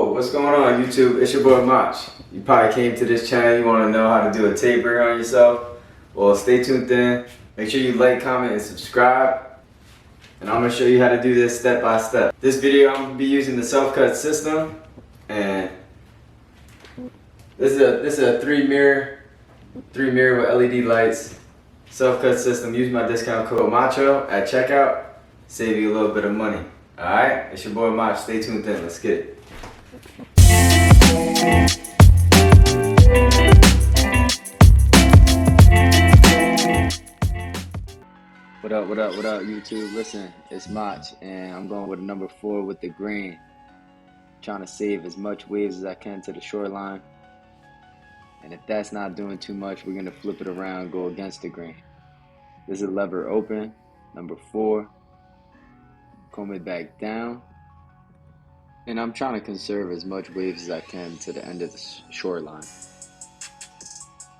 Yo, what's going on YouTube? It's your boy Mach. You probably came to this channel, you want to know how to do a taper on yourself. Well, stay tuned in. Make sure you like, comment, and subscribe. And I'm going to show you how to do this step by step. This video, I'm going to be using the Selfcut system. And this is a three mirror with LED lights. Selfcut system. Use my discount code MACHO at checkout. Save you a little bit of money. Alright? It's your boy Mach. Stay tuned in. Let's get it. What up, YouTube? Listen, it's Mach, and I'm going with number 4 with the green. Trying to save as much waves as I can to the shoreline. And if that's not doing too much, we're going to flip it around and go against the green. This is lever open, number 4. Comb it back down. And I'm trying to conserve as much waves as I can to the end of the shoreline.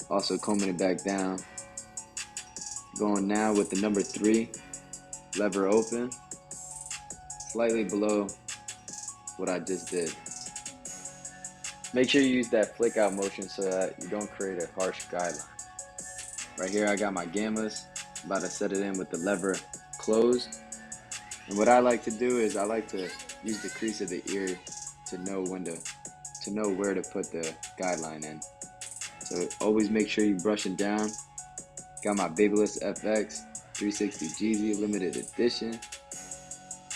Also combing it back down. Going now with the number 3, lever open, slightly below what I just did. Make sure you use that flick out motion so that you don't create a harsh guideline. Right here I got my gammas, about to set it in with the lever closed. And what I like to do is I like to use the crease of the ear to know where to put the guideline in. So always make sure you brush it down. Got my Babyliss FX 360 Jeezy limited edition.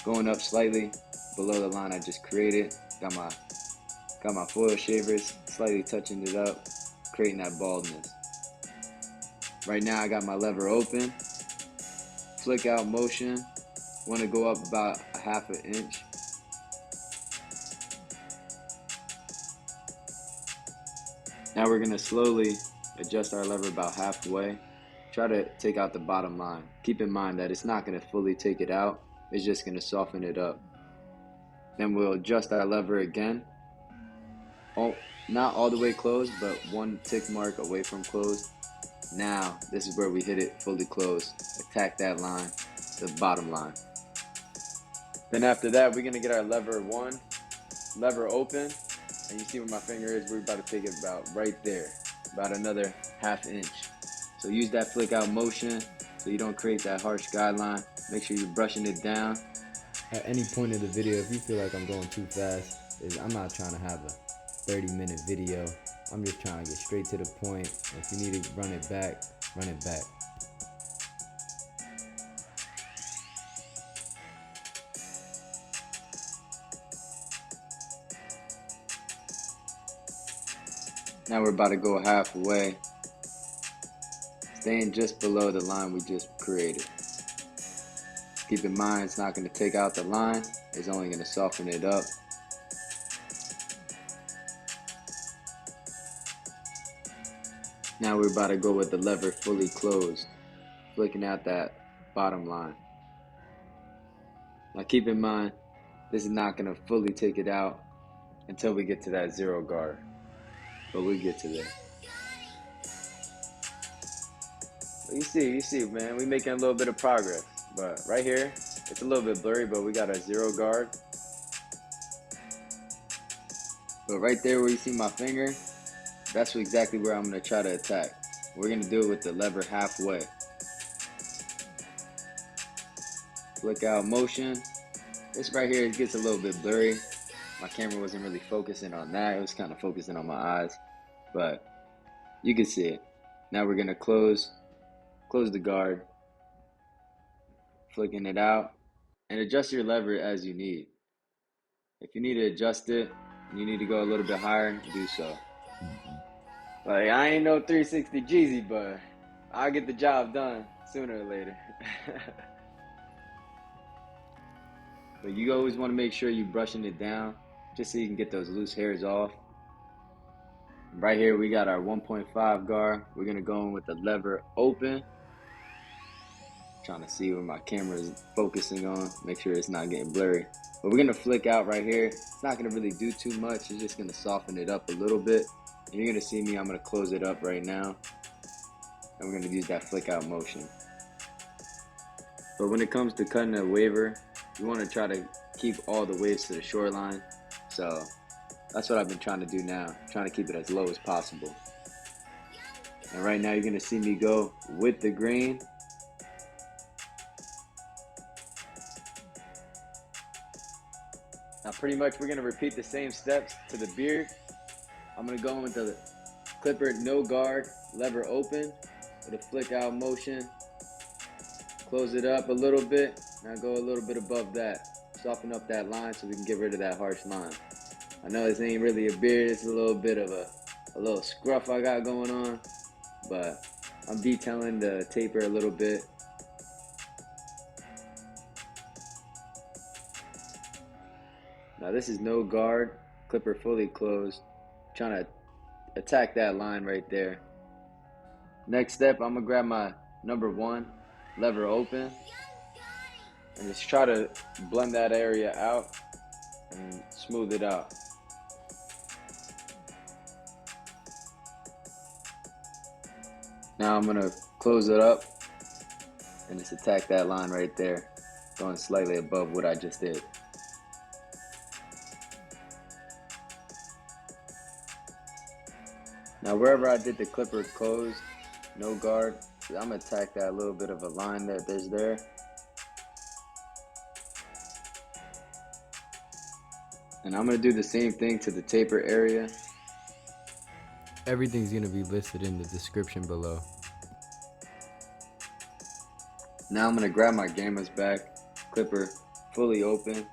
Going up slightly below the line I just created. Got my foil shavers, slightly touching it up, creating that baldness. Right now I got my lever open. Flick out motion. Want to go up about a half an inch. Now we're going to slowly adjust our lever about halfway. Try to take out the bottom line. Keep in mind that it's not going to fully take it out. It's just going to soften it up. Then we'll adjust our lever again. Not all the way closed, but one tick mark away from closed. Now, this is where we hit it fully closed. Attack that line, the bottom line. Then after that, we're going to get our lever open. And you see where my finger is, we're about to take it about right there. About another half inch. So use that flick out motion so you don't create that harsh guideline. Make sure you're brushing it down. At any point in the video, if you feel like I'm going too fast, I'm not trying to have a 30-minute video. I'm just trying to get straight to the point. If you need to run it back, run it back. Now we're about to go halfway. Staying just below the line we just created. Keep in mind it's not going to take out the line, it's only going to soften it up. Now we're about to go with the lever fully closed, flicking out that bottom line. Now keep in mind this is not going to fully take it out until we get to that zero guard, but we'll get to there. You see, man, we making a little bit of progress. But right here, it's a little bit blurry, but we got a zero guard. But right there where you see my finger, that's exactly where I'm going to try to attack. We're going to do it with the lever halfway. Flick out motion. This right here, it gets a little bit blurry. My camera wasn't really focusing on that. It was kind of focusing on my eyes. But you can see it. Now we're going to close the guard, flicking it out, and adjust your lever as you need. If you need to adjust it, and you need to go a little bit higher, do so. Like, I ain't no 360 Jeezy, but I'll get the job done sooner or later. But you always want to make sure you're brushing it down, just so you can get those loose hairs off. Right here, we got our 1.5 guard. We're going to go in with the lever open. Trying to see where my camera is focusing on, make sure it's not getting blurry. But we're gonna flick out right here. It's not gonna really do too much. It's just gonna soften it up a little bit. And you're gonna see me, I'm gonna close it up right now. And we're gonna use that flick out motion. But when it comes to cutting a waver, you wanna try to keep all the waves to the shoreline. So That's what I've been trying to do now, trying to keep it as low as possible. And right now you're gonna see me go with the green. Now pretty much we're gonna repeat the same steps to the beard. I'm gonna go in with the clipper no guard, lever open, with a flick out motion. Close it up a little bit. Now go a little bit above that. Soften up that line so we can get rid of that harsh line. I know this ain't really a beard, it's a little bit of a little scruff I got going on, but I'm detailing the taper a little bit. Now this is no guard, clipper fully closed. Trying to attack that line right there. Next step, I'm gonna grab my number 1, lever open, and just try to blend that area out and smooth it out. Now I'm gonna close it up and just attack that line right there, going slightly above what I just did. Now wherever I did the clipper closed, no guard, I'm gonna attack that little bit of a line that there's there. And I'm gonna do the same thing to the taper area. Everything's gonna be listed in the description below. Now I'm gonna grab my gamma's back, clipper fully open,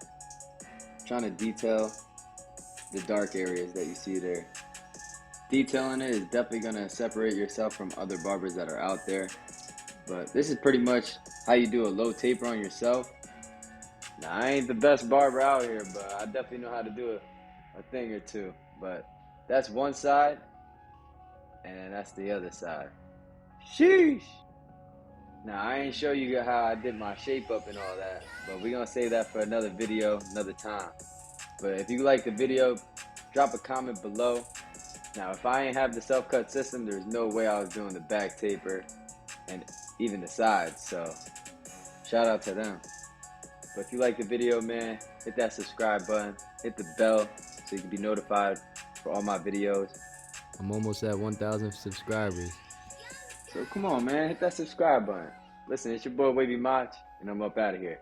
trying to detail the dark areas that you see there. Detailing it is definitely gonna separate yourself from other barbers that are out there. But this is pretty much how you do a low taper on yourself. Now I ain't the best barber out here, but I definitely know how to do a thing or two. But that's one side, and that's the other side. Sheesh! Now I ain't show you how I did my shape up and all that, but we're gonna save that for another video, another time. But if you like the video, drop a comment below. Now if I ain't have the self-cut system, there's no way I was doing the back taper and even the sides, so shout out to them. But if you like the video, man, hit that subscribe button, hit the bell so you can be notified for all my videos. I'm almost at 1,000 subscribers. So come on, man, hit that subscribe button. Listen, it's your boy Wavy Mach, and I'm up out of here.